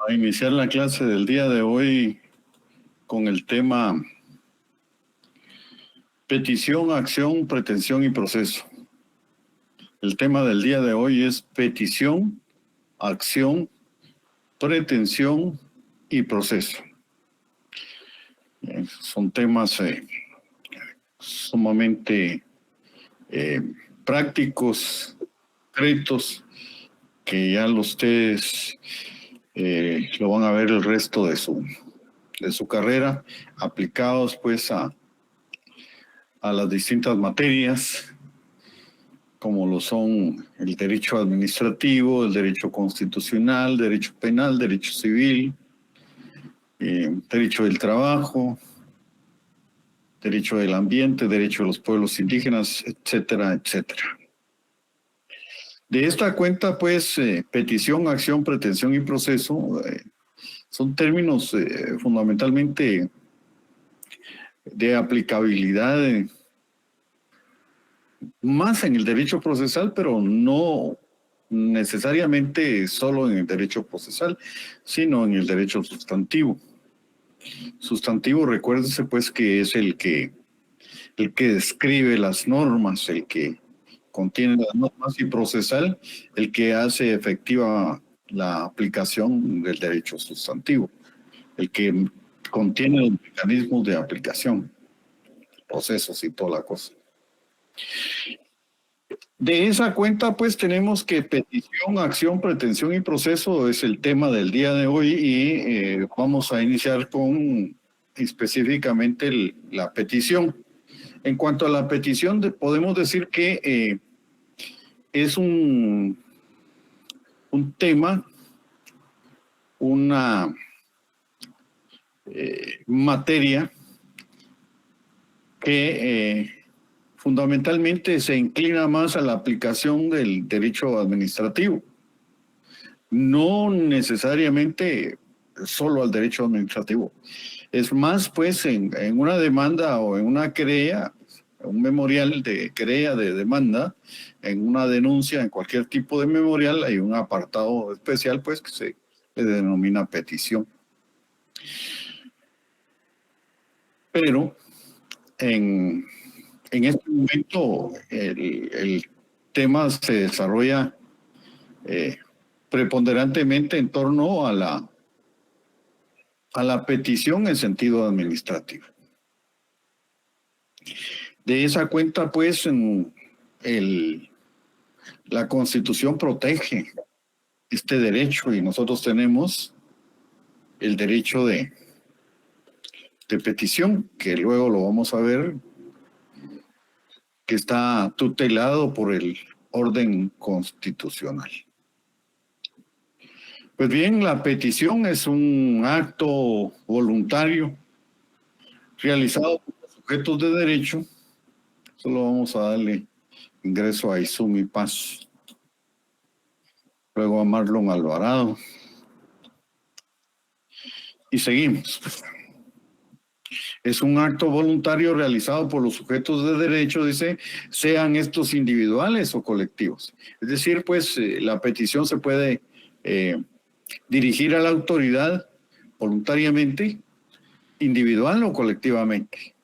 A iniciar la clase del día de hoy con el tema petición, acción, pretensión y proceso. El tema del día de hoy es petición, acción, pretensión y proceso. Son temas sumamente prácticos, concretos, que ya ustedes lo van a ver el resto de su carrera, aplicados pues a las distintas materias, como lo son el derecho administrativo, el derecho constitucional, derecho penal, derecho civil, derecho del trabajo, derecho del ambiente, derecho de los pueblos indígenas, etcétera, etcétera. De esta cuenta, pues, petición, acción, pretensión y proceso son términos fundamentalmente de aplicabilidad más en el derecho procesal, pero no necesariamente solo en el derecho procesal, sino en el derecho sustantivo. Sustantivo, recuérdese pues que es el que describe las normas, el que contiene las normas, y procesal, el que hace efectiva la aplicación del derecho sustantivo, el que contiene los mecanismos de aplicación, procesos y toda la cosa. De esa cuenta, pues, tenemos que petición, acción, pretensión y proceso es el tema del día de hoy, y vamos a iniciar con específicamente la petición. En cuanto a la petición, podemos decir que es un tema, una materia que fundamentalmente se inclina más a la aplicación del derecho administrativo, no necesariamente solo al derecho administrativo. Es más, pues, en una demanda o en una querella, un memorial de querella, de demanda, en una denuncia, en cualquier tipo de memorial, hay un apartado especial, pues, que se le denomina petición. Pero en este momento el tema se desarrolla preponderantemente en torno a la petición en sentido administrativo. De esa cuenta, pues, la Constitución protege este derecho, y nosotros tenemos el derecho de petición, que luego lo vamos a ver, que está tutelado por el orden constitucional. Pues bien, la petición es un acto voluntario realizado por los sujetos de derecho. Solo vamos a darle ingreso a Izumi Paz, luego a Marlon Alvarado, y seguimos. Es un acto voluntario realizado por los sujetos de derecho, dice, sean estos individuales o colectivos. Es decir, pues, la petición se puede dirigir a la autoridad voluntariamente, individual o colectivamente.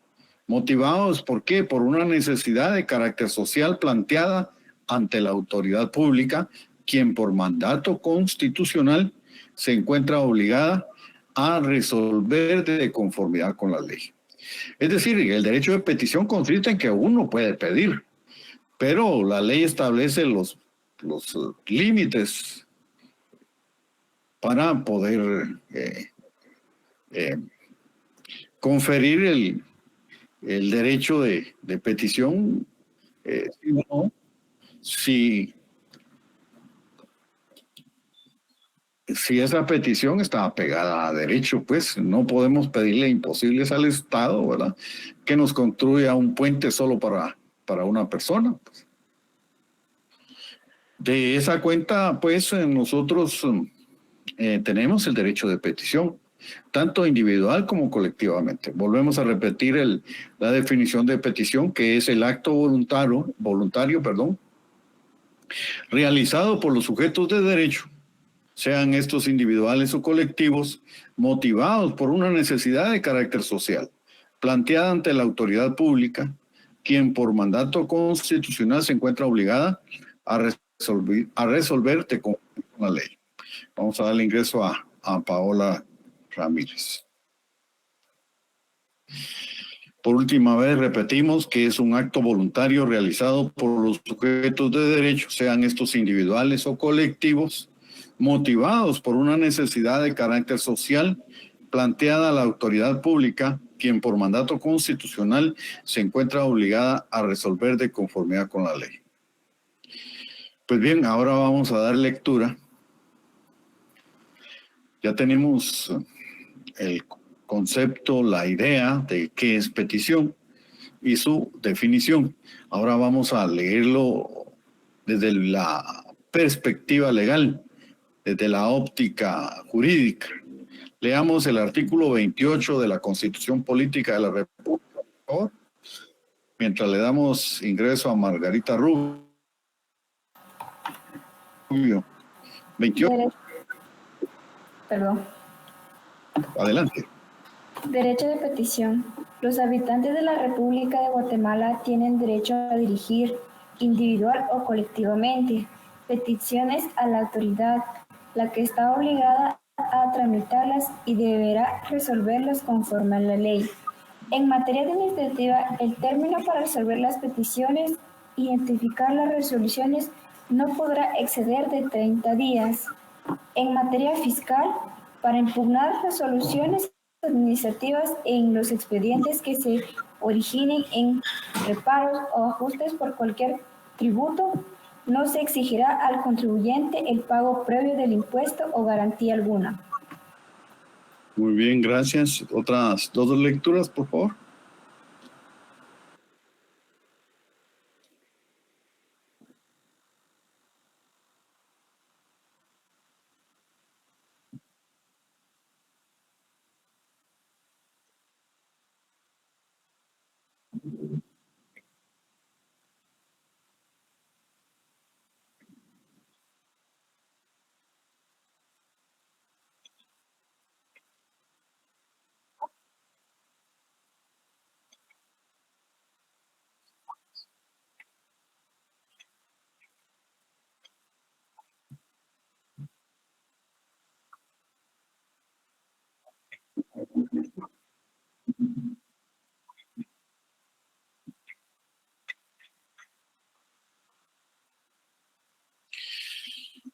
Motivados, ¿por qué? Por una necesidad de carácter social planteada ante la autoridad pública, quien por mandato constitucional se encuentra obligada a resolver de conformidad con la ley. Es decir, el derecho de petición consiste en que uno puede pedir, pero la ley establece los límites para poder conferir el derecho de petición, si esa petición está apegada a derecho. Pues no podemos pedirle imposibles al Estado, ¿verdad?, que nos construya un puente solo para una persona. De esa cuenta, pues, nosotros tenemos el derecho de petición, tanto individual como colectivamente. Volvemos a repetir la definición de petición, que es el acto voluntario, realizado por los sujetos de derecho, sean estos individuales o colectivos, motivados por una necesidad de carácter social, planteada ante la autoridad pública, quien por mandato constitucional se encuentra obligada a resolverte con la ley. Vamos a darle ingreso a Paola Ramírez. Por última vez repetimos que es un acto voluntario realizado por los sujetos de derecho, sean estos individuales o colectivos, motivados por una necesidad de carácter social planteada a la autoridad pública, quien por mandato constitucional se encuentra obligada a resolver de conformidad con la ley. Pues bien, ahora vamos a dar lectura. Ya tenemos el concepto, la idea de qué es petición y su definición. Ahora vamos a leerlo desde la perspectiva legal, desde la óptica jurídica. Leamos el artículo 28 de la Constitución Política de la República, por favor. Mientras le damos ingreso a Margarita Rubio. 28. Perdón. Adelante. Derecho de petición. Los habitantes de la República de Guatemala tienen derecho a dirigir, individual o colectivamente, peticiones a la autoridad, la que está obligada a tramitarlas y deberá resolverlas conforme a la ley. En materia administrativa, el término para resolver las peticiones, identificar las resoluciones, no podrá exceder de 30 días. En materia fiscal, para impugnar resoluciones administrativas en los expedientes que se originen en reparos o ajustes por cualquier tributo, no se exigirá al contribuyente el pago previo del impuesto o garantía alguna. Muy bien, gracias. Otras dos lecturas, por favor.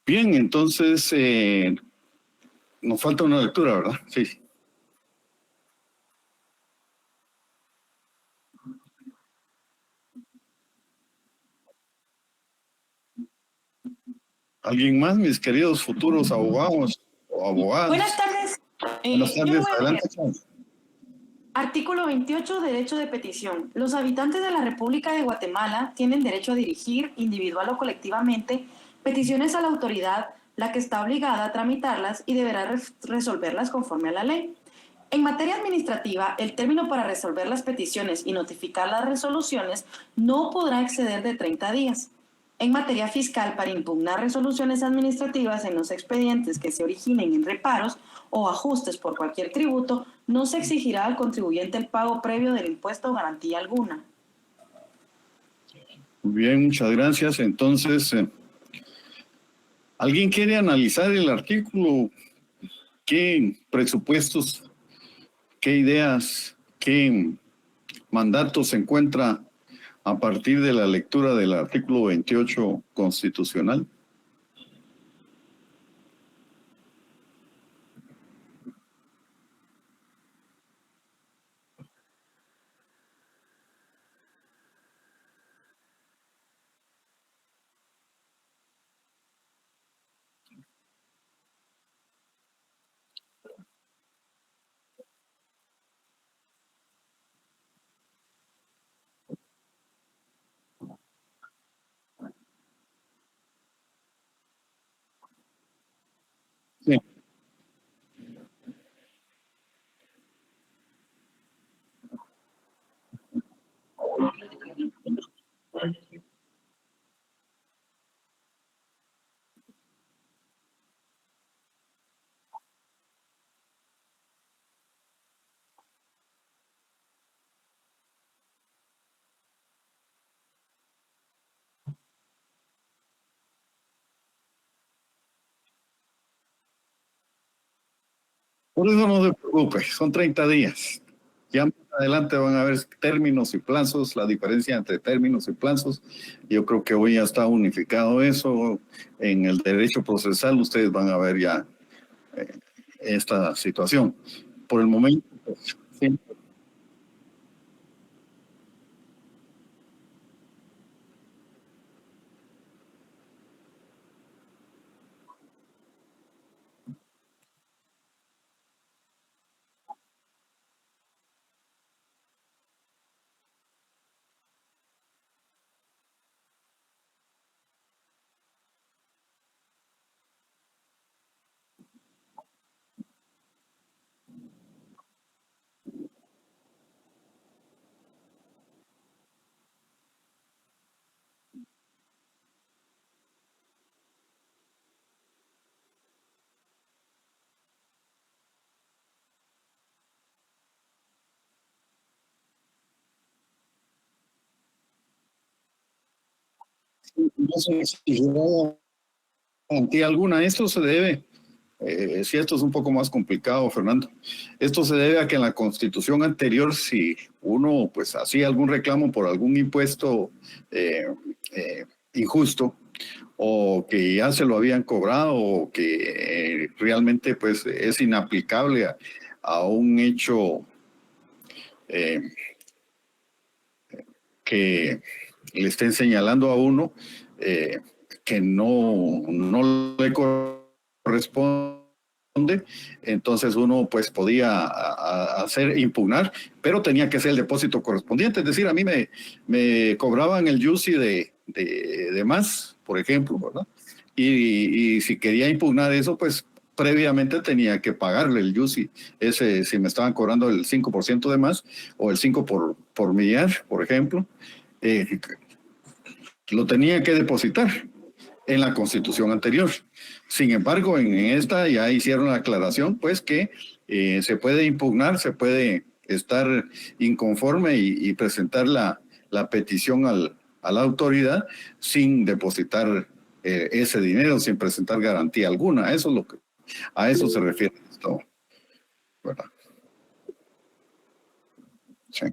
Bien, entonces nos falta una lectura, ¿verdad? Sí. ¿Alguien más, mis queridos futuros abogados o abogadas? Buenas tardes. Buenas tardes, adelante. Artículo 28, derecho de petición. Los habitantes de la República de Guatemala tienen derecho a dirigir, individual o colectivamente, peticiones a la autoridad, la que está obligada a tramitarlas y deberá resolverlas conforme a la ley. En materia administrativa, el término para resolver las peticiones y notificar las resoluciones no podrá exceder de 30 días. En materia fiscal, para impugnar resoluciones administrativas en los expedientes que se originen en reparos o ajustes por cualquier tributo, no se exigirá al contribuyente el pago previo del impuesto o garantía alguna. Muy bien, muchas gracias. Entonces, ¿alguien quiere analizar el artículo? ¿Qué presupuestos, qué ideas, qué mandatos se encuentra a partir de la lectura del artículo 28 constitucional? Por eso no se preocupe, son 30 días. Ya más adelante van a ver términos y plazos, la diferencia entre términos y plazos. Yo creo que hoy ya está unificado eso. En el derecho procesal ustedes van a ver ya esta situación. Por el momento, pues, sí. No se exigirá garantía alguna. Esto se debe, si esto es un poco más complicado, Fernando, esto se debe a que en la Constitución anterior, si uno pues hacía algún reclamo por algún impuesto injusto, o que ya se lo habían cobrado, o que realmente pues es inaplicable a un hecho eh, que le estén señalando a uno que no le corresponde, entonces uno pues podía hacer impugnar, pero tenía que ser el depósito correspondiente. Es decir, a mí me cobraban el UCI de más, por ejemplo, ¿verdad? Y si quería impugnar eso, pues previamente tenía que pagarle el UCI, ese, si me estaban cobrando el 5% de más o el 5 por millar, por ejemplo, eh, lo tenía que depositar en la Constitución anterior. Sin embargo, en esta ya hicieron la aclaración, pues que se puede impugnar, se puede estar inconforme y presentar la petición a la autoridad sin depositar ese dinero, sin presentar garantía alguna. Eso es lo que, a eso se refiere esto, ¿verdad? Sí.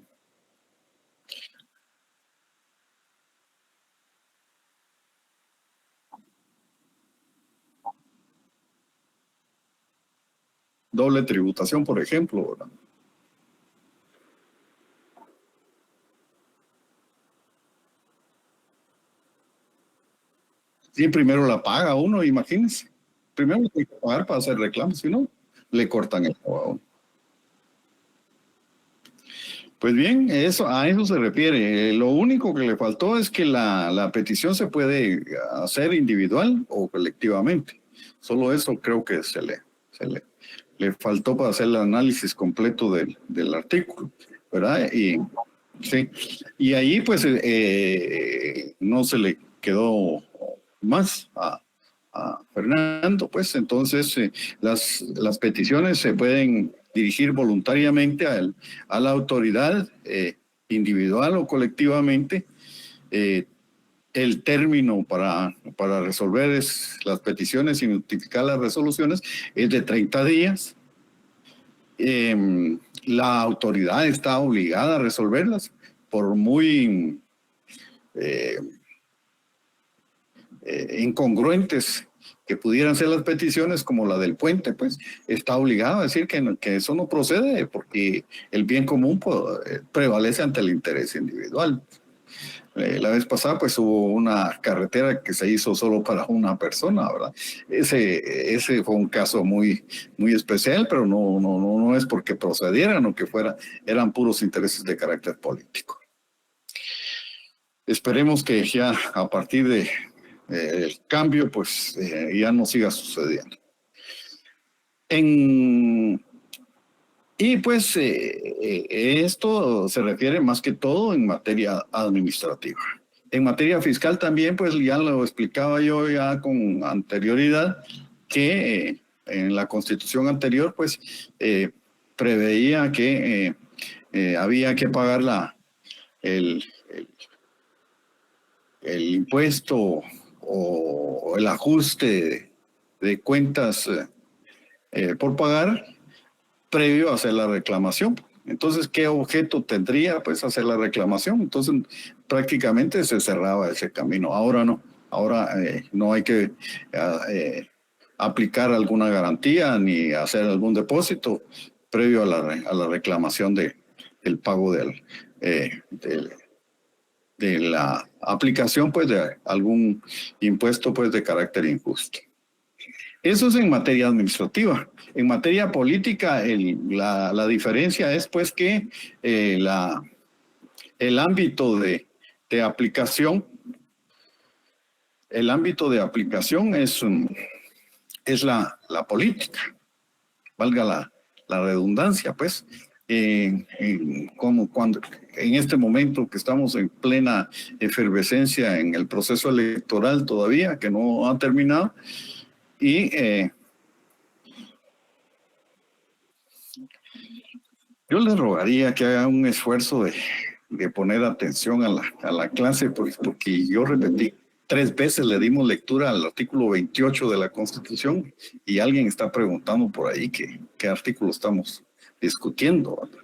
Doble tributación, por ejemplo, ¿verdad? Sí, primero la paga uno, imagínense. Primero hay que pagar para hacer reclamos, si no, le cortan el pago a uno. Pues bien, eso, a eso se refiere. Lo único que le faltó es que la petición se puede hacer individual o colectivamente. Solo eso creo que le faltó para hacer el análisis completo del artículo, ¿verdad? Y, sí, y ahí pues no se le quedó más a Fernando, pues entonces las peticiones se pueden dirigir voluntariamente a la autoridad individual o colectivamente. El término para resolver las peticiones y notificar las resoluciones es de 30 días. La autoridad está obligada a resolverlas por muy eh, incongruentes que pudieran ser las peticiones, como la del puente, pues está obligado a decir que eso no procede porque el bien común prevalece ante el interés individual. La vez pasada pues hubo una carretera que se hizo solo para una persona, ¿verdad? Ese fue un caso muy especial, pero no es porque procedieran o que eran puros intereses de carácter político. Esperemos que ya a partir de el cambio pues ya no siga sucediendo. Y pues esto se refiere más que todo en materia administrativa. En materia fiscal también, pues ya lo explicaba yo ya con anterioridad, que en la Constitución anterior, pues preveía que había que pagar el, el, el impuesto o el ajuste de cuentas por pagar previo a hacer la reclamación. Entonces, ¿qué objeto tendría? Pues hacer la reclamación. Entonces, prácticamente se cerraba ese camino. Ahora no. Ahora no hay que aplicar alguna garantía ni hacer algún depósito previo a la reclamación del pago de la aplicación pues de algún impuesto pues de carácter injusto. Eso es en materia administrativa. En materia política la diferencia es pues que el ámbito de aplicación es la política, valga la redundancia, pues, como cuando en este momento que estamos en plena efervescencia en el proceso electoral todavía, que no ha terminado, y yo les rogaría que hagan un esfuerzo de poner atención a la clase, pues, porque yo repetí 3 veces, le dimos lectura al artículo 28 de la Constitución y alguien está preguntando por ahí qué artículo estamos discutiendo, ¿verdad?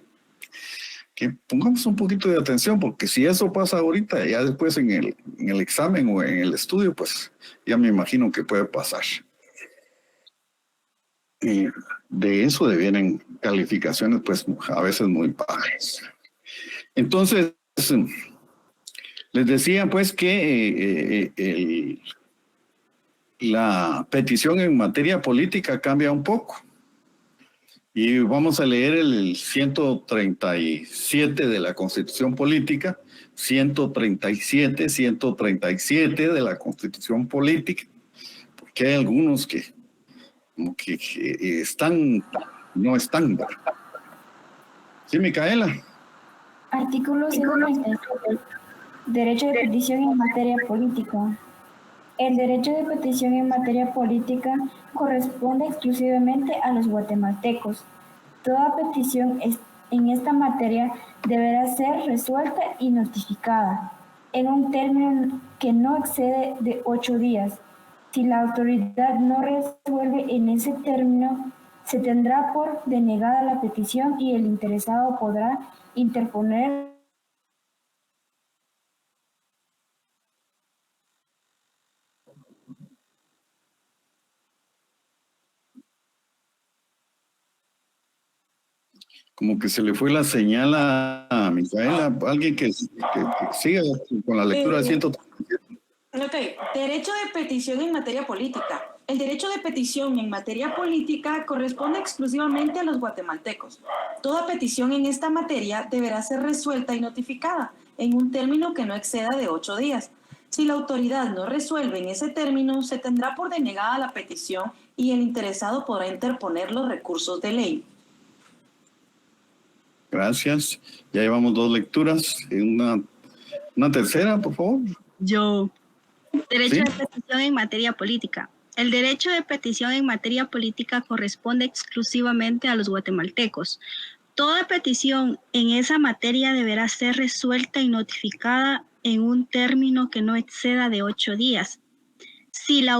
Que pongamos un poquito de atención, porque si eso pasa ahorita, ya después en el examen o en el estudio, pues ya me imagino que puede pasar. Y de eso devienen calificaciones, pues a veces muy bajas. Entonces, les decía pues que la petición en materia política cambia un poco. Y vamos a leer el 137 de la Constitución Política, 137 de la Constitución Política, porque hay algunos que como que no están. ¿Sí, Micaela? Artículo 137. Derecho de petición en materia política. El derecho de petición en materia política corresponde exclusivamente a los guatemaltecos. Toda petición en esta materia deberá ser resuelta y notificada en un término que no excede de 8 días. Si la autoridad no resuelve en ese término, se tendrá por denegada la petición y el interesado podrá interponer Como que se le fue la señal a Micaela, alguien que siga con la lectura de 137. Ok, derecho de petición en materia política. El derecho de petición en materia política corresponde exclusivamente a los guatemaltecos. Toda petición en esta materia deberá ser resuelta y notificada en un término que no exceda de 8 días. Si la autoridad no resuelve en ese término, se tendrá por denegada la petición y el interesado podrá interponer los recursos de ley. Gracias. Ya llevamos 2 lecturas. Una tercera, por favor. Derecho ¿Sí? de petición en materia política. El derecho de petición en materia política corresponde exclusivamente a los guatemaltecos. Toda petición en esa materia deberá ser resuelta y notificada en un término que no exceda de 8 días. Si la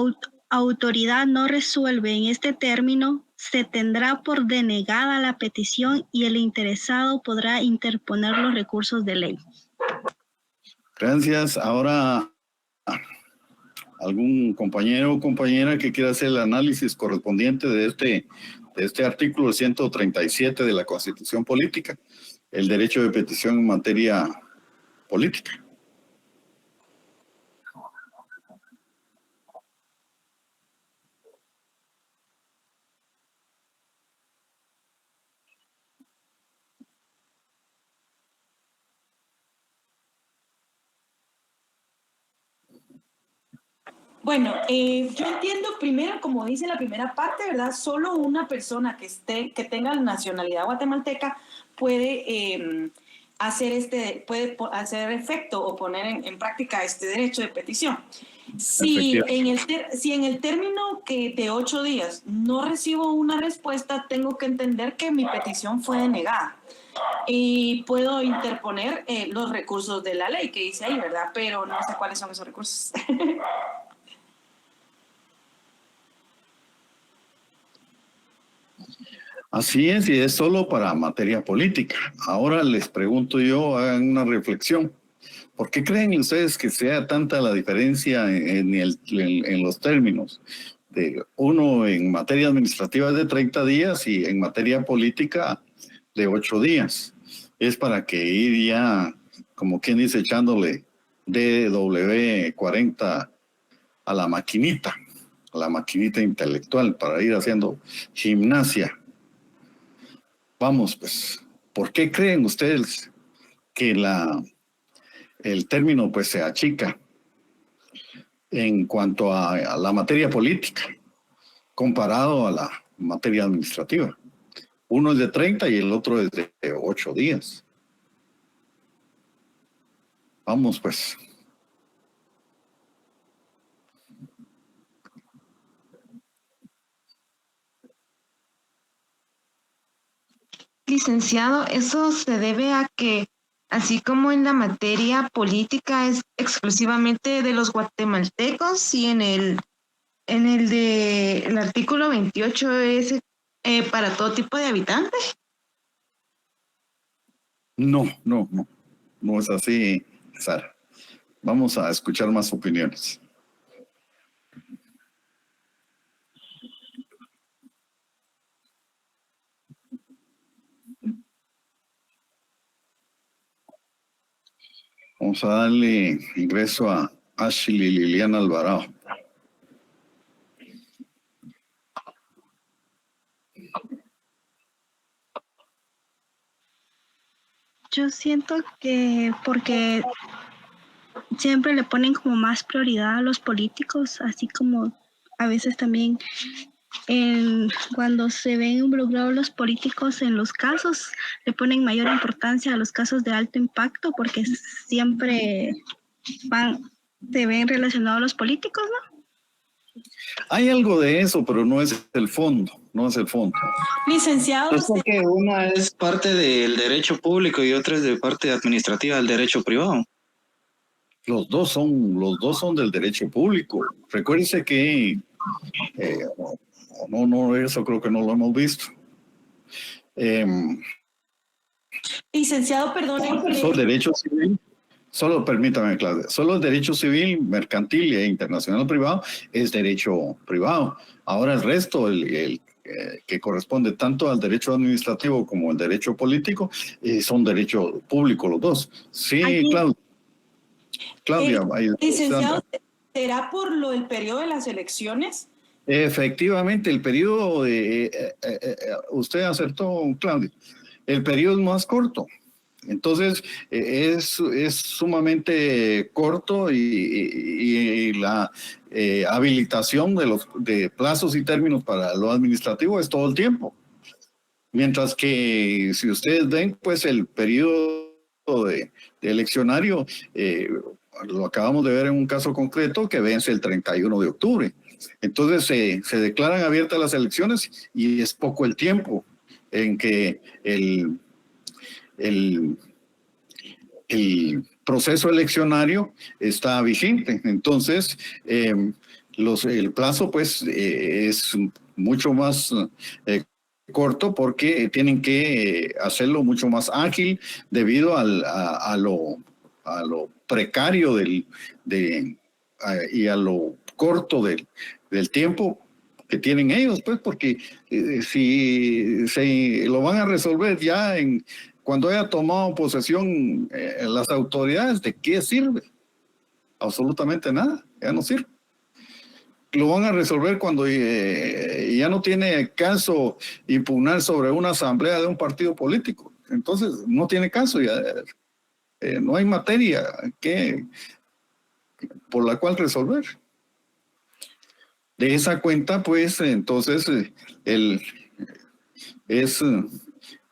autoridad no resuelve en este término, se tendrá por denegada la petición y el interesado podrá interponer los recursos de ley. Gracias. Ahora, ¿algún compañero o compañera que quiera hacer el análisis correspondiente de este artículo 137 de la Constitución Política, el derecho de petición en materia política? Bueno, yo entiendo primero, como dice la primera parte, ¿verdad? Solo una persona que tenga nacionalidad guatemalteca puede hacer efecto o poner en práctica este derecho de petición. Si en el término de 8 días no recibo una respuesta, tengo que entender que mi petición fue denegada. Y puedo interponer los recursos de la ley que dice ahí, ¿verdad? Pero no sé cuáles son esos recursos. Así es, y es solo para materia política. Ahora les pregunto yo, hagan una reflexión. ¿Por qué creen ustedes que sea tanta la diferencia en los términos? De uno en materia administrativa es de 30 días y en materia política de 8 días. Es para que ir ya, como quien dice, echándole DW40 a la maquinita intelectual, para ir haciendo gimnasia. Vamos, pues, ¿por qué creen ustedes que el término pues se achica en cuanto a la materia política comparado a la materia administrativa? Uno es de 30 y el otro es de 8 días. Vamos, pues. Licenciado, eso se debe a que, así como en la materia política es exclusivamente de los guatemaltecos y en el artículo 28 es para todo tipo de habitantes. No es así, Sara. Vamos a escuchar más opiniones. Vamos a darle ingreso a Ashley Liliana Alvarado. Yo siento que porque siempre le ponen como más prioridad a los políticos, así como a veces también cuando se ven involucrados los políticos en los casos, le ponen mayor importancia a los casos de alto impacto porque siempre se ven relacionados a los políticos, ¿no? Hay algo de eso, pero no es el fondo, Licenciado, Yo sé que una es parte del derecho público y otra es de parte administrativa del derecho privado. Los dos son del derecho público. Recuérdense que eso creo que no lo hemos visto. licenciado, perdone. Solo derecho civil, permítame, Claudia, solo el derecho civil, mercantil e internacional privado es derecho privado. Ahora el resto, que corresponde tanto al derecho administrativo como al derecho político, son derecho público los dos. Sí, Claudia. Licenciado, ¿será por el periodo de las elecciones? Efectivamente, el periodo usted acertó, Claudia, el periodo es más corto. Entonces, es sumamente corto y la habilitación de plazos y términos para lo administrativo es todo el tiempo. Mientras que, si ustedes ven, pues el periodo de eleccionario, lo acabamos de ver en un caso concreto que vence el 31 de octubre. Entonces, se declaran abiertas las elecciones y es poco el tiempo en que el proceso eleccionario está vigente. Entonces, el plazo pues es mucho más corto porque tienen que hacerlo mucho más ágil debido a lo precario y a lo corto del tiempo que tienen ellos, pues, porque si se lo van a resolver ya cuando haya tomado posesión las autoridades, ¿de qué sirve? Absolutamente nada, ya no sirve. Lo van a resolver cuando ya no tiene caso impugnar sobre una asamblea de un partido político. Entonces, no tiene caso, ya no hay materia por la cual resolver. De esa cuenta, pues, entonces,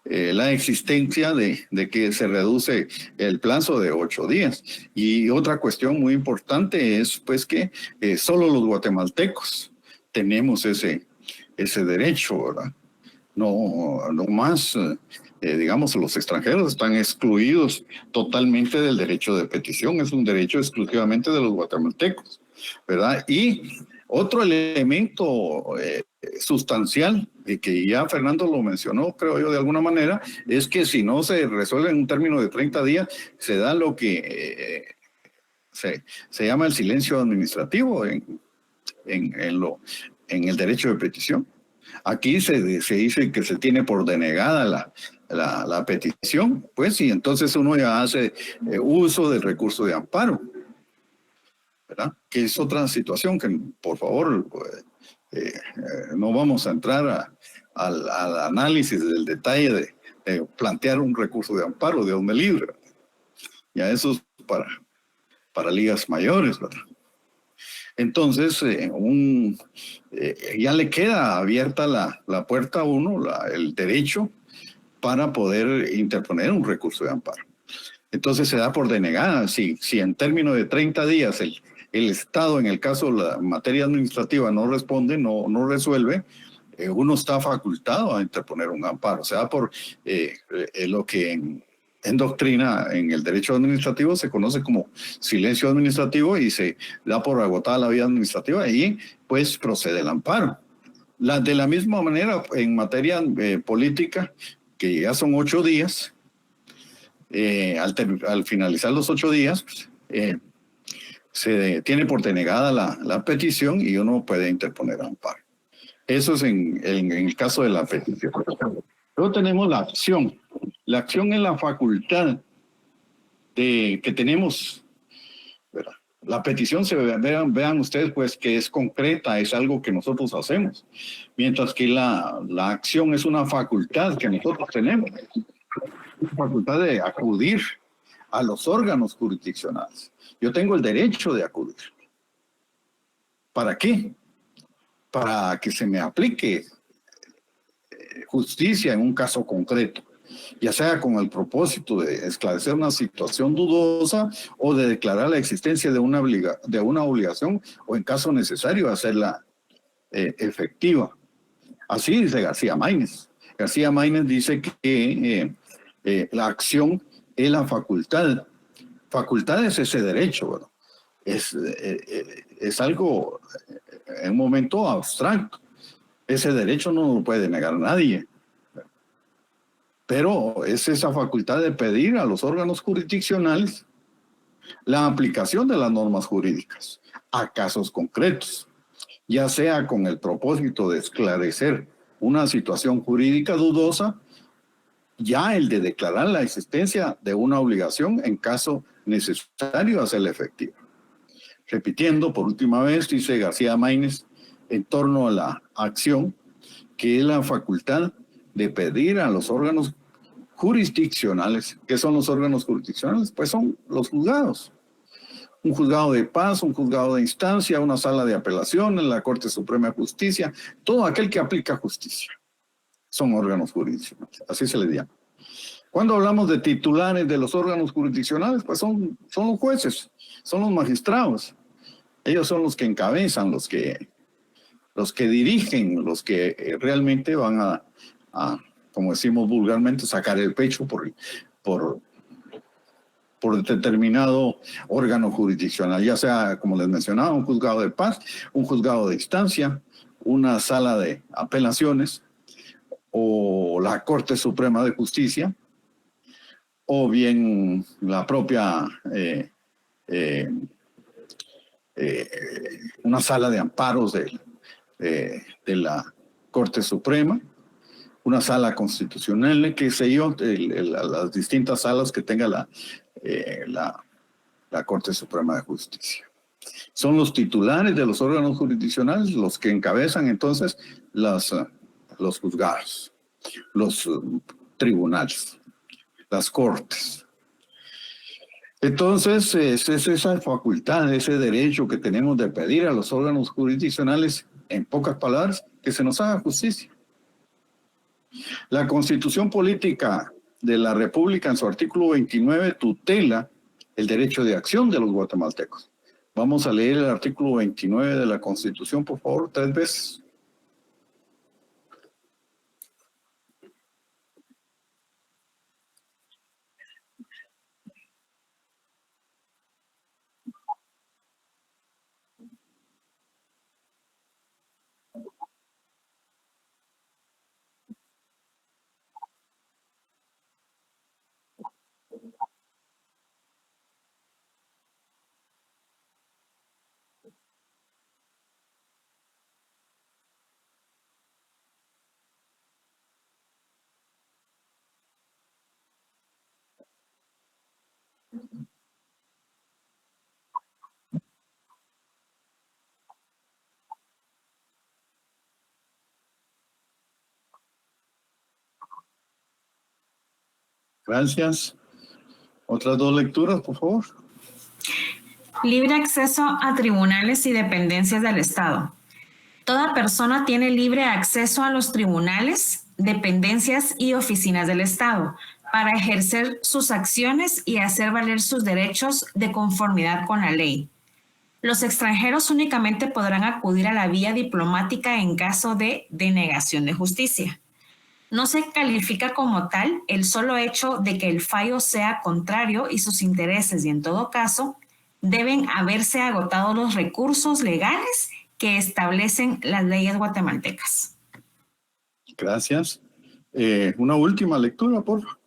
la existencia de que se reduce el plazo de 8 días. Y otra cuestión muy importante es, pues, que solo los guatemaltecos tenemos ese derecho, ¿verdad? No más, digamos, los extranjeros están excluidos totalmente del derecho de petición. Es un derecho exclusivamente de los guatemaltecos, ¿verdad? Y otro elemento sustancial, y que ya Fernando lo mencionó, creo yo, de alguna manera, es que si no se resuelve en un término de 30 días, se da lo que se llama el silencio administrativo en el derecho de petición. Aquí se dice que se tiene por denegada la petición, pues, y entonces uno ya hace uso del recurso de amparo, ¿verdad? Que es otra situación que, por favor, no vamos a entrar al análisis del detalle de plantear un recurso de amparo, de donde libre. Ya eso es para ligas mayores, ¿verdad? Entonces, ya le queda abierta la puerta a uno, el derecho para poder interponer un recurso de amparo. Entonces se da por denegada. Si en términos de 30 días el Estado, en el caso de la materia administrativa, no responde, no resuelve, uno está facultado a interponer un amparo. Se da por lo que en doctrina, en el derecho administrativo, se conoce como silencio administrativo, y se da por agotada la vía administrativa y pues procede el amparo. De la misma manera, en materia política, que ya son 8 días, al finalizar los 8 días, se tiene por denegada la petición y uno puede interponer amparo. Eso es en el caso de la petición. Luego tenemos la acción. La acción es la facultad que tenemos, ¿verdad? La petición, vean ustedes, pues, que es concreta, es algo que nosotros hacemos, mientras que la acción es una facultad que nosotros tenemos, la facultad de acudir a los órganos jurisdiccionales. Yo tengo el derecho de acudir. ¿Para qué? Para que se me aplique justicia en un caso concreto, ya sea con el propósito de esclarecer una situación dudosa o de declarar la existencia de una obligación, o en caso necesario hacerla efectiva. Así dice García Maínez. García Maínez dice que la acción es la facultad. Facultad es ese derecho, ¿verdad? Es algo en un momento abstracto. Ese derecho no lo puede negar nadie. Pero es esa facultad de pedir a los órganos jurisdiccionales la aplicación de las normas jurídicas a casos concretos, ya sea con el propósito de esclarecer una situación jurídica dudosa, ya el de declarar la existencia de una obligación en caso necesario hacerla efectiva. Repitiendo por última vez, dice García Maínez, en torno a la acción, que es la facultad de pedir a los órganos jurisdiccionales. ¿Qué son los órganos jurisdiccionales? Pues son los juzgados. Un juzgado de paz, un juzgado de instancia, una sala de apelaciones, la Corte Suprema de Justicia, todo aquel que aplica justicia. Son órganos jurisdiccionales, así se les llama. Cuando hablamos de titulares de los órganos jurisdiccionales, pues son los jueces, son los magistrados. Ellos son los que encabezan, los que dirigen, los que realmente van a, como decimos vulgarmente, sacar el pecho por determinado órgano jurisdiccional, ya sea, como les mencionaba, un juzgado de paz, un juzgado de instancia, una sala de apelaciones, o la Corte Suprema de Justicia, o bien la propia una sala de amparos de la Corte Suprema, una sala constitucional, qué sé yo, las distintas salas que tenga la Corte Suprema de Justicia. Son los titulares de los órganos jurisdiccionales los que encabezan entonces los juzgados, los tribunales, las cortes. Entonces, es esa facultad, ese derecho que tenemos de pedir a los órganos jurisdiccionales, en pocas palabras, que se nos haga justicia. La Constitución Política de la República, en su artículo 29, tutela el derecho de acción de los guatemaltecos. Vamos a leer el artículo 29 de la Constitución, por favor, 3 veces. Gracias. Otras dos lecturas, por favor. Libre acceso a tribunales y dependencias del Estado. Toda persona tiene libre acceso a los tribunales, dependencias y oficinas del Estado para ejercer sus acciones y hacer valer sus derechos de conformidad con la ley. Los extranjeros únicamente podrán acudir a la vía diplomática en caso de denegación de justicia. No se califica como tal el solo hecho de que el fallo sea contrario y sus intereses, y en todo caso deben haberse agotado los recursos legales que establecen las leyes guatemaltecas. Gracias. Una última lectura, por favor.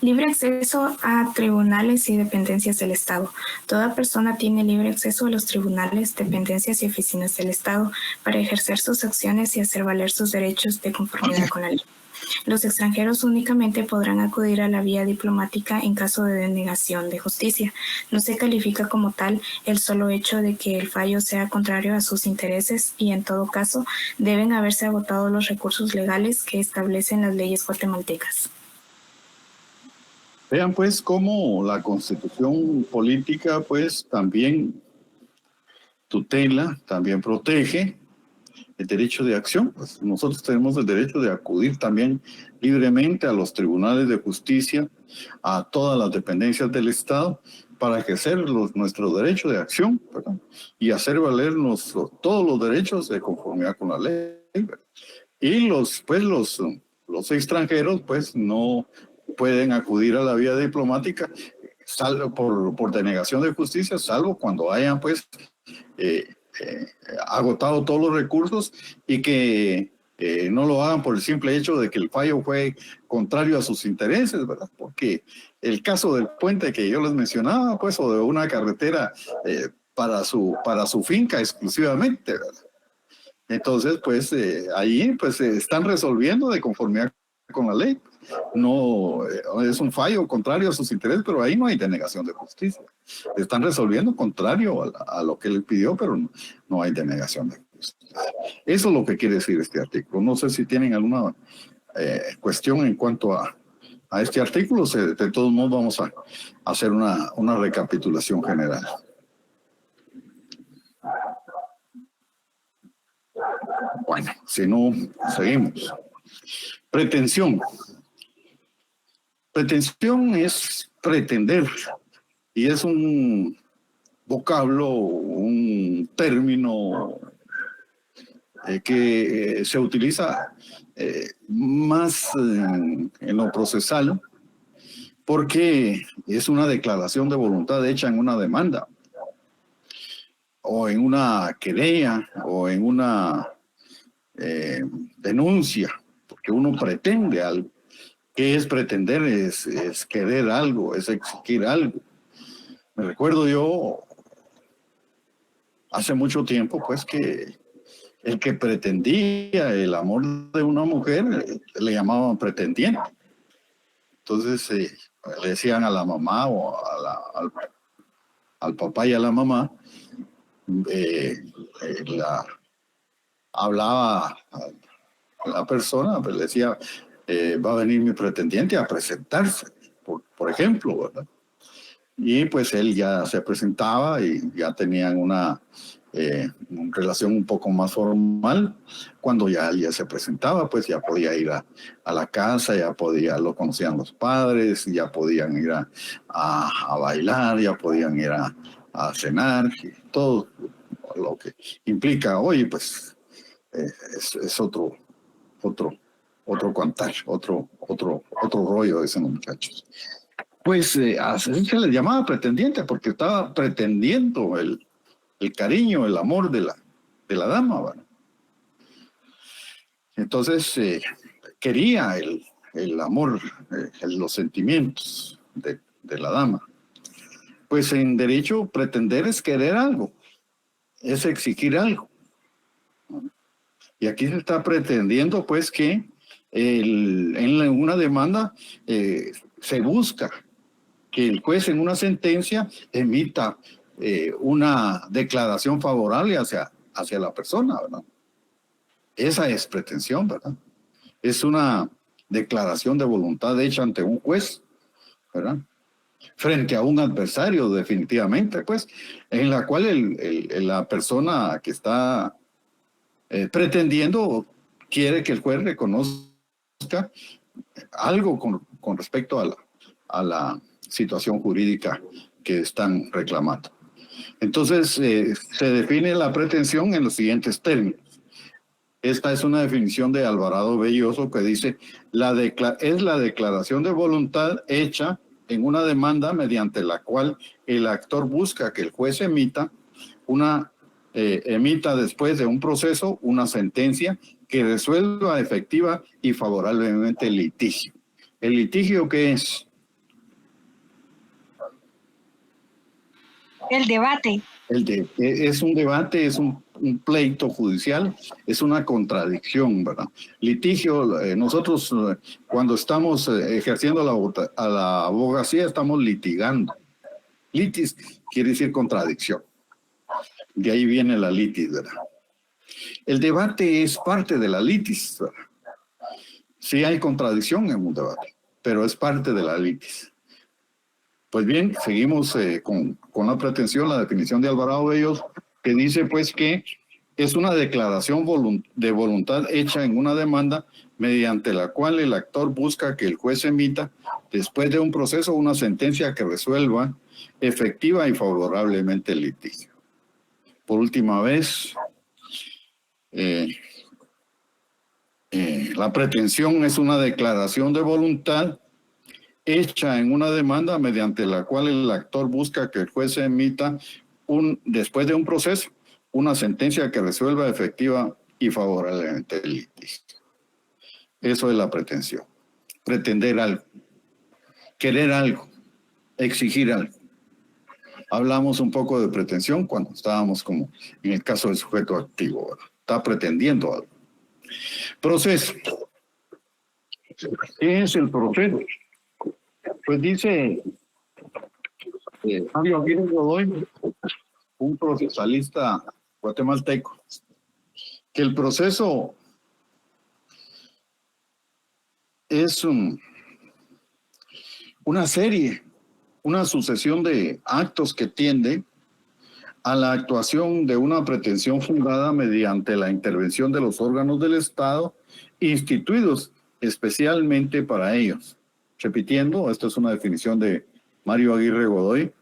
Libre acceso a tribunales y dependencias del Estado. Toda persona tiene libre acceso a los tribunales, dependencias y oficinas del Estado para ejercer sus acciones y hacer valer sus derechos de conformidad con la ley. Los extranjeros únicamente podrán acudir a la vía diplomática en caso de denegación de justicia. No se califica como tal el solo hecho de que el fallo sea contrario a sus intereses y, en todo caso, deben haberse agotado los recursos legales que establecen las leyes guatemaltecas. Vean pues cómo la Constitución política pues también tutela, también protege el derecho de acción. Pues nosotros tenemos el derecho de acudir también libremente a los tribunales de justicia, a todas las dependencias del Estado, para ejercer nuestro derecho de acción, ¿verdad? Y hacer valer todos los derechos de conformidad con la ley, ¿verdad? Y los extranjeros pues no pueden acudir a la vía diplomática salvo por denegación de justicia, salvo cuando hayan pues agotado todos los recursos y que no lo hagan por el simple hecho de que el fallo fue contrario a sus intereses, ¿verdad? Porque el caso del puente que yo les mencionaba, pues, o de una carretera para su finca exclusivamente, ¿verdad? Entonces, pues, ahí pues están resolviendo de conformidad con la ley. No es un fallo contrario a sus intereses, pero ahí no hay denegación de justicia. Están resolviendo contrario a lo que él pidió, pero no hay denegación de justicia. Eso es lo que quiere decir este artículo. No sé si tienen alguna cuestión en cuanto a este artículo. De todos modos vamos a hacer una recapitulación general. Bueno, si no, seguimos. Pretensión. Pretensión es pretender y es un vocablo, un término que se utiliza más en lo procesal porque es una declaración de voluntad hecha en una demanda o en una querella o en una denuncia, porque uno pretende algo. ¿Qué es pretender? Es querer algo, es exigir algo. Me recuerdo yo hace mucho tiempo, pues, que el que pretendía el amor de una mujer le llamaban pretendiente. Entonces le decían a la mamá o al papá y a la mamá, hablaba a la persona, pues le decía, va a venir mi pretendiente a presentarse, por ejemplo, ¿verdad? Y pues él ya se presentaba y ya tenían una relación un poco más formal. Cuando ya se presentaba, pues ya podía ir a la casa, lo conocían los padres, ya podían ir a bailar, ya podían ir a cenar, todo lo que implica, oye, pues es otro cantar, otro rollo, dicen los muchachos. Pues así se les llamaba pretendiente, porque estaba pretendiendo el cariño, el amor de la dama, ¿verdad? Entonces quería el amor, los sentimientos de la dama. Pues en derecho, pretender es querer algo, es exigir algo. Y aquí se está pretendiendo pues que en una demanda se busca que el juez en una sentencia emita una declaración favorable hacia la persona, ¿verdad? Esa es pretensión, ¿verdad? Es una declaración de voluntad hecha ante un juez, ¿verdad? Frente a un adversario, definitivamente, pues, en la cual la persona que está pretendiendo quiere que el juez reconozca algo con respecto a la situación jurídica que están reclamando. Entonces, se define la pretensión en los siguientes términos. Esta es una definición de Alvarado Belloso que dice, es la declaración de voluntad hecha en una demanda mediante la cual el actor busca que el juez emita después de un proceso una sentencia que resuelva efectiva y favorablemente el litigio. ¿El litigio qué es? El debate. Es un debate, es un pleito judicial, es una contradicción, ¿verdad? Litigio, nosotros cuando estamos ejerciendo a la abogacía estamos litigando. Litis quiere decir contradicción. De ahí viene la litis, ¿verdad? El debate es parte de la litis, ¿verdad? Sí hay contradicción en un debate, pero es parte de la litis. Pues bien, seguimos con la pretensión, la definición de Alvarado Belloso, que dice pues que es una declaración de voluntad hecha en una demanda mediante la cual el actor busca que el juez emita, después de un proceso, una sentencia que resuelva efectiva y favorablemente el litigio. Por última vez, la pretensión es una declaración de voluntad hecha en una demanda mediante la cual el actor busca que el juez emita, después de un proceso, una sentencia que resuelva efectiva y favorablemente el litigio. Eso es la pretensión. Pretender algo, querer algo, exigir algo. Hablamos un poco de pretensión cuando estábamos como en el caso del sujeto activo, ¿verdad? Está pretendiendo algo. Proceso. ¿Qué es el proceso? Pues dice Mario Aguirre Godoy, un procesalista guatemalteco, que el proceso es una serie, una sucesión de actos que tiende a la actuación de una pretensión fundada mediante la intervención de los órganos del Estado instituidos especialmente para ellos. Repitiendo, esta es una definición de Mario Aguirre Godoy,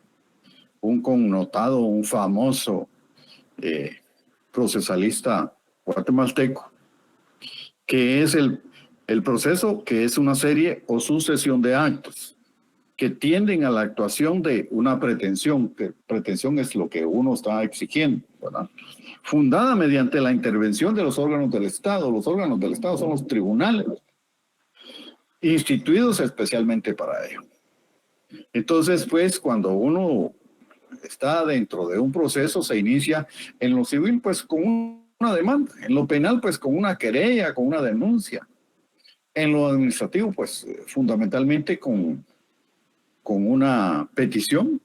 un connotado, un famoso procesalista guatemalteco, que es el proceso, que es una serie o sucesión de actos que tienden a la actuación de una pretensión, que pretensión es lo que uno está exigiendo, ¿verdad? Fundada mediante la intervención de los órganos del Estado. Los órganos del Estado son los tribunales, instituidos especialmente para ello. Entonces, pues, cuando uno está dentro de un proceso, se inicia en lo civil, pues, con una demanda. En lo penal, pues, con una querella, con una denuncia. En lo administrativo, pues, fundamentalmente con una petición.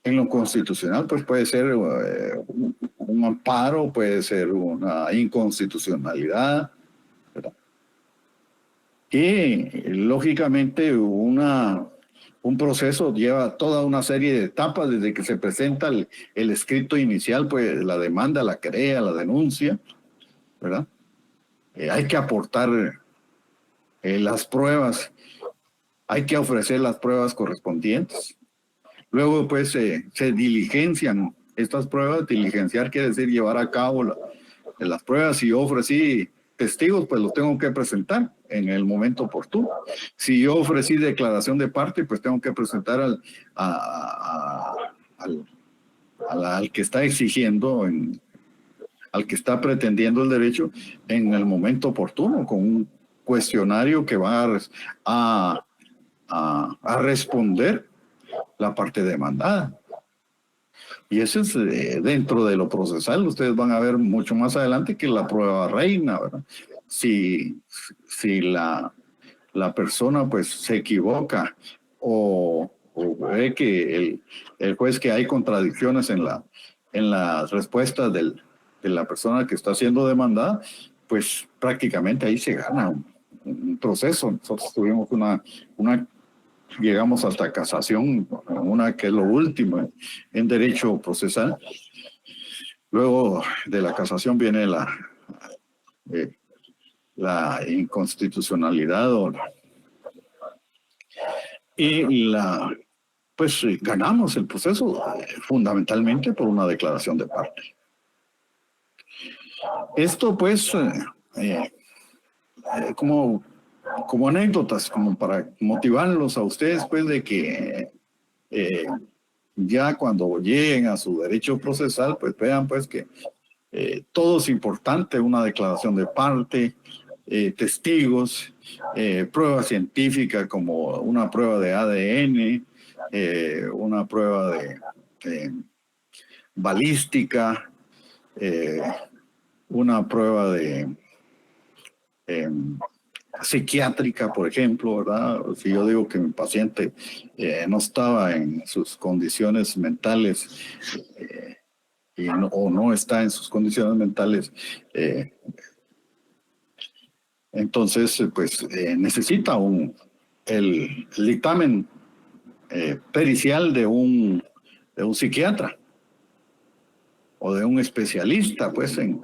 En lo constitucional, pues, puede ser un amparo, puede ser una inconstitucionalidad, ¿verdad? Y lógicamente un proceso lleva toda una serie de etapas desde que se presenta el escrito inicial, pues la demanda, la querella, la denuncia, ¿verdad? Hay que aportar las pruebas, hay que ofrecer las pruebas correspondientes. Luego pues se diligencian estas pruebas. Diligenciar quiere decir llevar a cabo las pruebas. Si yo ofrecí testigos, pues los tengo que presentar en el momento oportuno. Si yo ofrecí declaración de parte, pues tengo que presentar al que está exigiendo, al que está pretendiendo el derecho en el momento oportuno, con un cuestionario que va a responder la parte demandada. Y eso es dentro de lo procesal. Ustedes van a ver mucho más adelante que la prueba reina, ¿verdad? Si la persona pues se equivoca o ve que el juez, que hay contradicciones en las respuestas de la persona que está siendo demandada, pues prácticamente ahí se gana un proceso. Nosotros tuvimos llegamos hasta casación, una que es lo último en derecho procesal. Luego de la casación viene la inconstitucionalidad pues ganamos el proceso fundamentalmente por una declaración de parte. Esto pues como anécdotas, como para motivarlos a ustedes pues de que ya cuando lleguen a su derecho procesal pues vean pues que todo es importante, una declaración de parte, testigos, prueba científica como una prueba de ADN, una prueba de balística, una prueba de psiquiátrica, por ejemplo, ¿verdad? Si yo digo que mi paciente no estaba en sus condiciones mentales o no está en sus condiciones mentales, entonces pues necesita el dictamen pericial de un psiquiatra o de un especialista pues en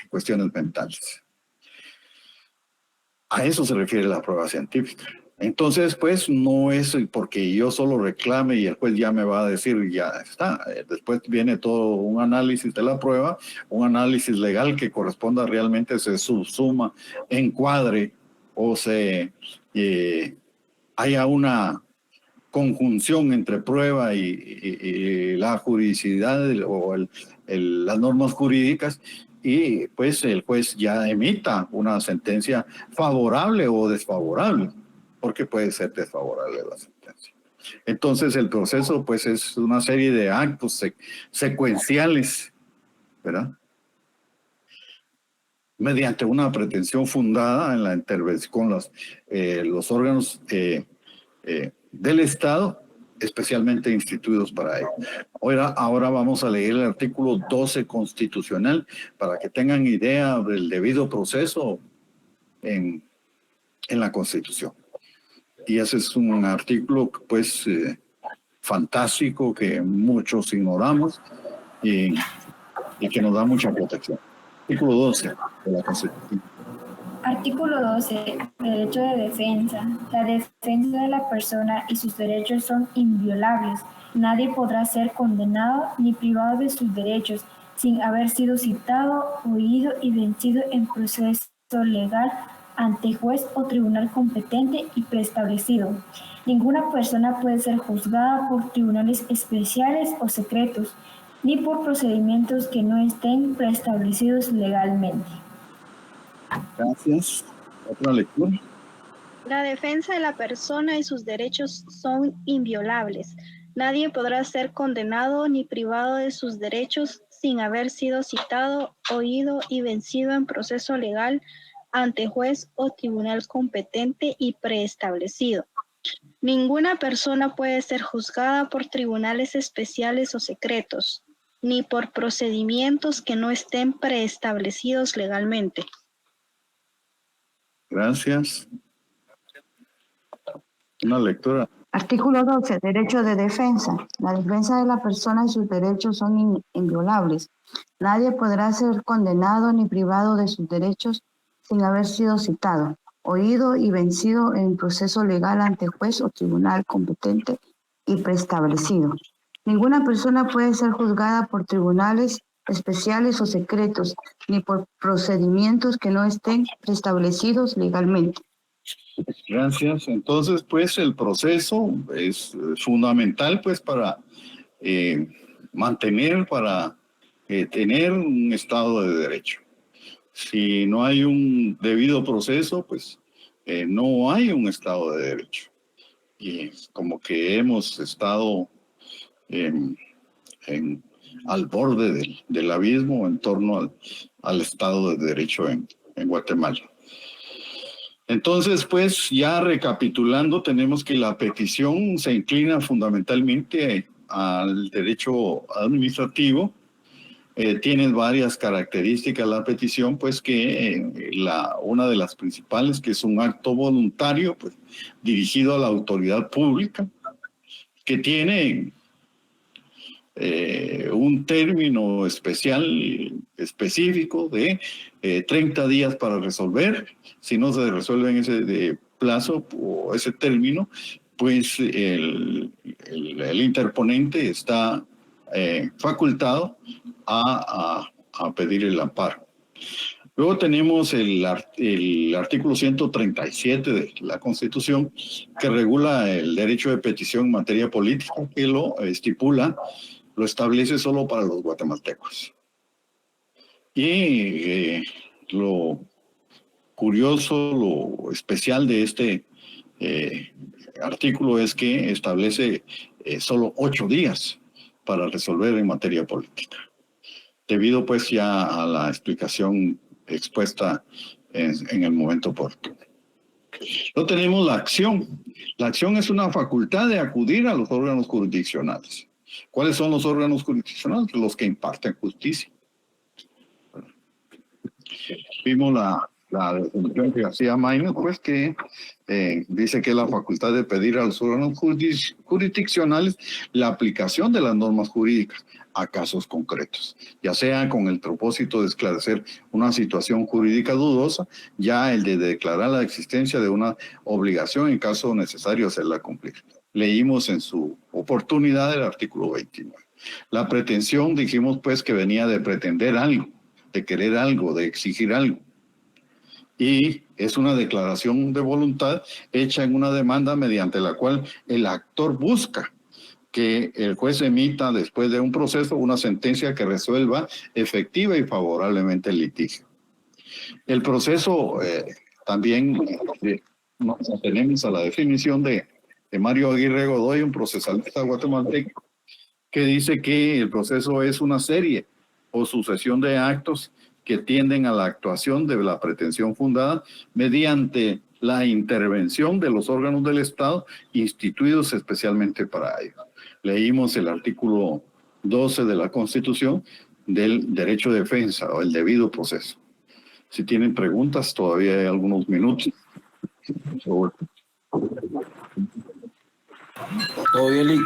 cuestiones mentales. A eso se refiere la prueba científica. Entonces, pues, no es porque yo solo reclame y el juez ya me va a decir, ya está. Después viene todo un análisis de la prueba, un análisis legal que corresponda realmente, se subsuma, encuadre o haya una conjunción entre prueba y la juridicidad o las normas jurídicas, y pues el juez ya emita una sentencia favorable o desfavorable, porque puede ser desfavorable la sentencia. Entonces el proceso pues es una serie de actos secuenciales, ¿verdad? Mediante una pretensión fundada en la intervención con los órganos del Estado, especialmente instituidos para ello. Ahora vamos a leer el artículo 12 constitucional para que tengan idea del debido proceso en la Constitución. Y ese es un artículo pues fantástico que muchos ignoramos y que nos da mucha protección. Artículo 12 de la Constitución. Artículo 12. Derecho de defensa. La defensa de la persona y sus derechos son inviolables. Nadie podrá ser condenado ni privado de sus derechos sin haber sido citado, oído y vencido en proceso legal ante juez o tribunal competente y preestablecido. Ninguna persona puede ser juzgada por tribunales especiales o secretos, ni por procedimientos que no estén preestablecidos legalmente. Gracias. Otra lectura. La defensa de la persona y sus derechos son inviolables. Nadie podrá ser condenado ni privado de sus derechos sin haber sido citado, oído y vencido en proceso legal ante juez o tribunal competente y preestablecido. Ninguna persona puede ser juzgada por tribunales especiales o secretos, ni por procedimientos que no estén preestablecidos legalmente. Gracias. Una lectura. Artículo 12. Derecho de defensa. La defensa de la persona y sus derechos son inviolables. Nadie podrá ser condenado ni privado de sus derechos sin haber sido citado, oído y vencido en proceso legal ante juez o tribunal competente y preestablecido. Ninguna persona puede ser juzgada por tribunales especiales o secretos, ni por procedimientos que no estén preestablecidos legalmente. Gracias. Entonces, pues, el proceso es fundamental, pues, para tener un Estado de Derecho. Si no hay un debido proceso, pues, no hay un Estado de Derecho. Y como que hemos estado al borde del abismo en torno al Estado de Derecho en Guatemala. Entonces, pues, ya recapitulando, tenemos que la petición se inclina fundamentalmente al derecho administrativo, tiene varias características la petición, pues que una de las principales, que es un acto voluntario, pues dirigido a la autoridad pública, que tiene un término específico de 30 días para resolver. Si no se resuelve en ese plazo o ese término, pues el interponente está facultado a pedir el amparo. Luego tenemos el artículo 137 de la Constitución, que regula el derecho de petición en materia política, que lo establece solo para los guatemaltecos. Y lo curioso, lo especial de este artículo es que establece solo 8 días para resolver en materia política, debido pues ya a la explicación expuesta en el momento oportuno. Luego tenemos la acción. La acción es una facultad de acudir a los órganos jurisdiccionales. ¿Cuáles son los órganos jurisdiccionales? Los que imparten justicia. Vimos la definición que hacía Maynard, pues que dice que la facultad de pedir a los órganos jurisdiccionales la aplicación de las normas jurídicas a casos concretos, ya sea con el propósito de esclarecer una situación jurídica dudosa, ya el de declarar la existencia de una obligación en caso necesario hacerla cumplir. Leímos en su oportunidad el artículo 29. La pretensión, dijimos pues que venía de pretender algo, de querer algo, de exigir algo. Y es una declaración de voluntad hecha en una demanda mediante la cual el actor busca que el juez emita, después de un proceso, una sentencia que resuelva efectiva y favorablemente el litigio. El proceso también nos atenemos a la definición de Mario Aguirre Godoy, un procesalista guatemalteco, que dice que el proceso es una serie o sucesión de actos que tienden a la actuación de la pretensión fundada mediante la intervención de los órganos del Estado instituidos especialmente para ello. Leímos el artículo 12 de la Constitución del derecho de defensa o el debido proceso. Si tienen preguntas, todavía hay algunos minutos. Por favor. Todo bien, Lick.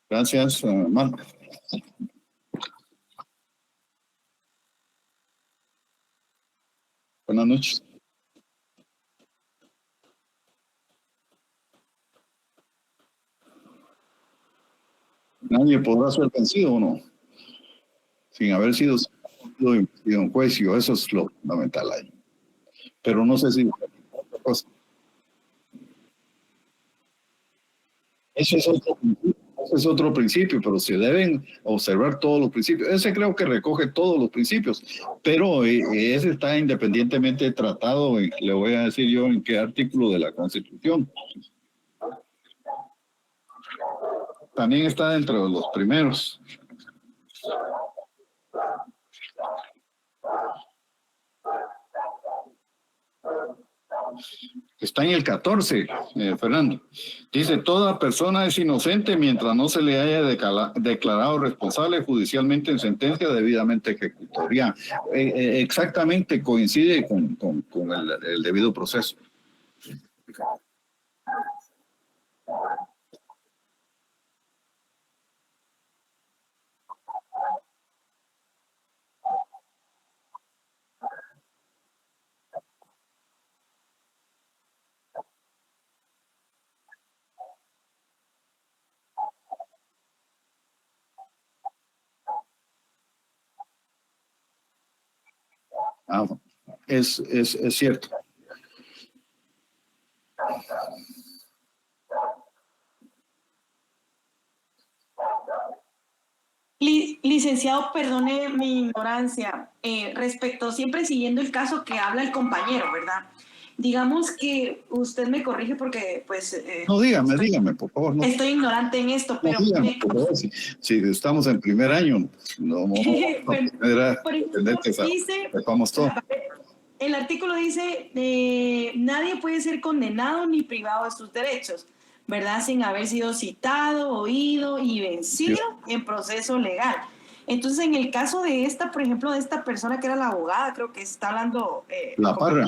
Gracias, Marco. Buenas noches. Nadie podrá ser vencido o no, sin haber sido en juicio. Eso es lo fundamental ahí. Pero no sé si eso es otro principio, pero se deben observar todos los principios. Ese creo que recoge todos los principios, pero ese está independientemente tratado, le voy a decir yo en qué artículo de la Constitución. También está dentro de los primeros. Está en el 14, Fernando. Dice, toda persona es inocente mientras no se le haya declarado responsable judicialmente en sentencia debidamente ejecutoria. Exactamente coincide con el debido proceso. Es cierto. Licenciado, perdone mi ignorancia, respecto, siempre siguiendo el caso que habla el compañero, ¿verdad? Digamos que usted me corrige porque, pues... no, dígame, por favor. No. Estoy ignorante en esto, pero... No, dígame, por favor, si estamos en primer año, sepamos todo. El artículo dice, nadie puede ser condenado ni privado de sus derechos, ¿verdad? Sin haber sido citado, oído y vencido en proceso legal. Entonces, en el caso de esta, por ejemplo, de esta persona que era la abogada, creo que está hablando... La Parra.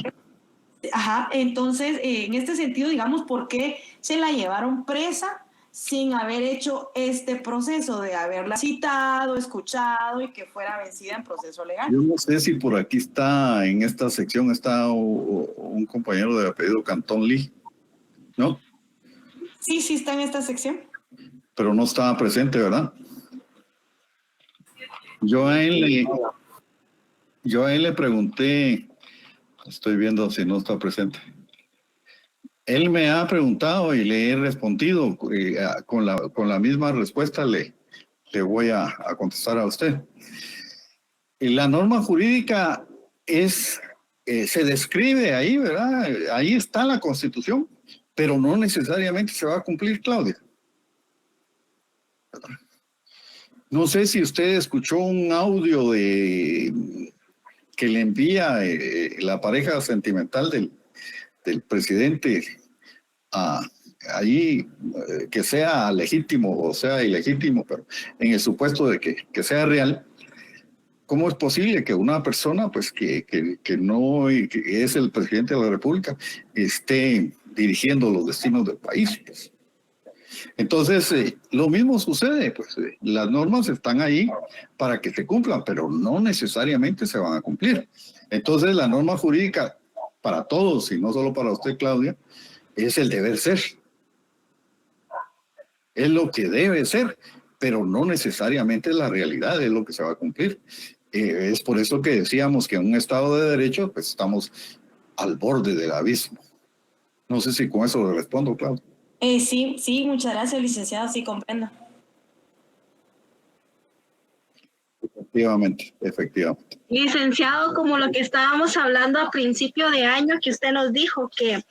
Ajá, entonces, en este sentido, digamos, ¿por qué se la llevaron presa sin haber hecho este proceso de haberla citado, escuchado y que fuera vencida en proceso legal? Yo no sé si por aquí está, en esta sección está un compañero de apellido Cantón Lee, ¿no? Sí, sí está en esta sección. Pero no estaba presente, ¿verdad? Yo a él le pregunté, estoy viendo si no está presente. Él me ha preguntado y le he respondido con la misma respuesta le voy a contestar a usted. Y la norma jurídica se describe ahí, ¿verdad? Ahí está la Constitución, pero no necesariamente se va a cumplir, Claudia. No sé si usted escuchó un audio que le envía la pareja sentimental del presidente allí, que sea legítimo o sea ilegítimo, pero en el supuesto de que sea real. ¿Cómo es posible que una persona pues que no que es el presidente de la República esté dirigiendo los destinos del país? Pues? Entonces, lo mismo sucede, pues las normas están ahí para que se cumplan, pero no necesariamente se van a cumplir. Entonces, la norma jurídica para todos, y no solo para usted, Claudia, es el deber ser. Es lo que debe ser, pero no necesariamente la realidad es lo que se va a cumplir. Es por eso que decíamos que en un Estado de Derecho, pues estamos al borde del abismo. No sé si con eso le respondo, Claudia. Sí, muchas gracias, licenciado, sí, comprendo. Efectivamente. Licenciado, como lo que estábamos hablando a principio de año, que usted nos dijo que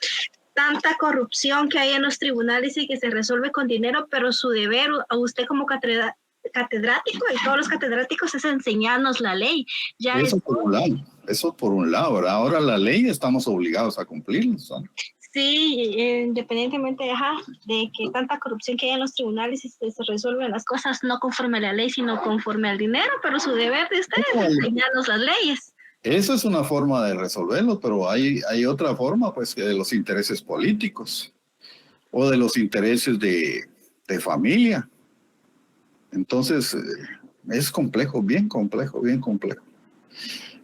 tanta corrupción que hay en los tribunales y que se resuelve con dinero, pero su deber, a usted como catedrático y todos los catedráticos, es enseñarnos la ley. Ya eso por un lado, ¿verdad? Ahora la ley estamos obligados a cumplirla, ¿sabes? Sí, independientemente de que tanta corrupción que hay en los tribunales y se resuelven las cosas no conforme a la ley, sino conforme al dinero, pero su deber de ustedes es enseñarnos las leyes. Esa es una forma de resolverlo, pero hay otra forma, pues, de los intereses políticos o de los intereses de familia. Entonces, es complejo, bien complejo, bien complejo.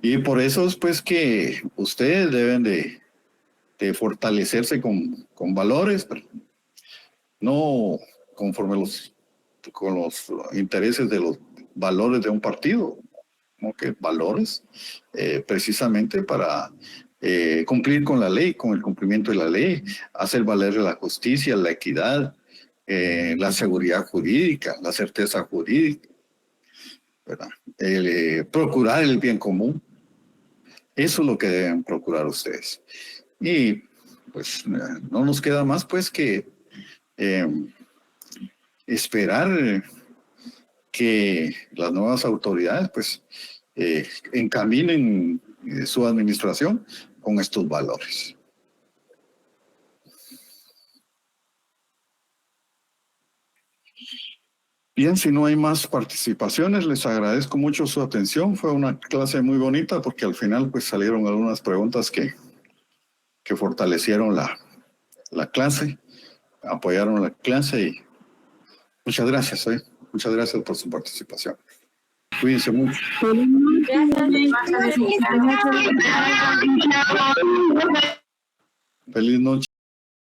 Y por eso es, pues, que ustedes deben de fortalecerse con valores, pero no conforme con los intereses de los valores de un partido, ¿no? Que valores precisamente para cumplir con la ley, con el cumplimiento de la ley, hacer valer la justicia, la equidad, la seguridad jurídica, la certeza jurídica, ¿verdad? Procurar el bien común. Eso es lo que deben procurar ustedes. Y pues no nos queda más pues que esperar que las nuevas autoridades pues encaminen su administración con estos valores. Bien, si no hay más participaciones, les agradezco mucho su atención. Fue una clase muy bonita porque al final pues salieron algunas preguntas que fortalecieron la clase, apoyaron la clase y muchas gracias. Muchas gracias por su participación. Cuídense mucho. Feliz noche.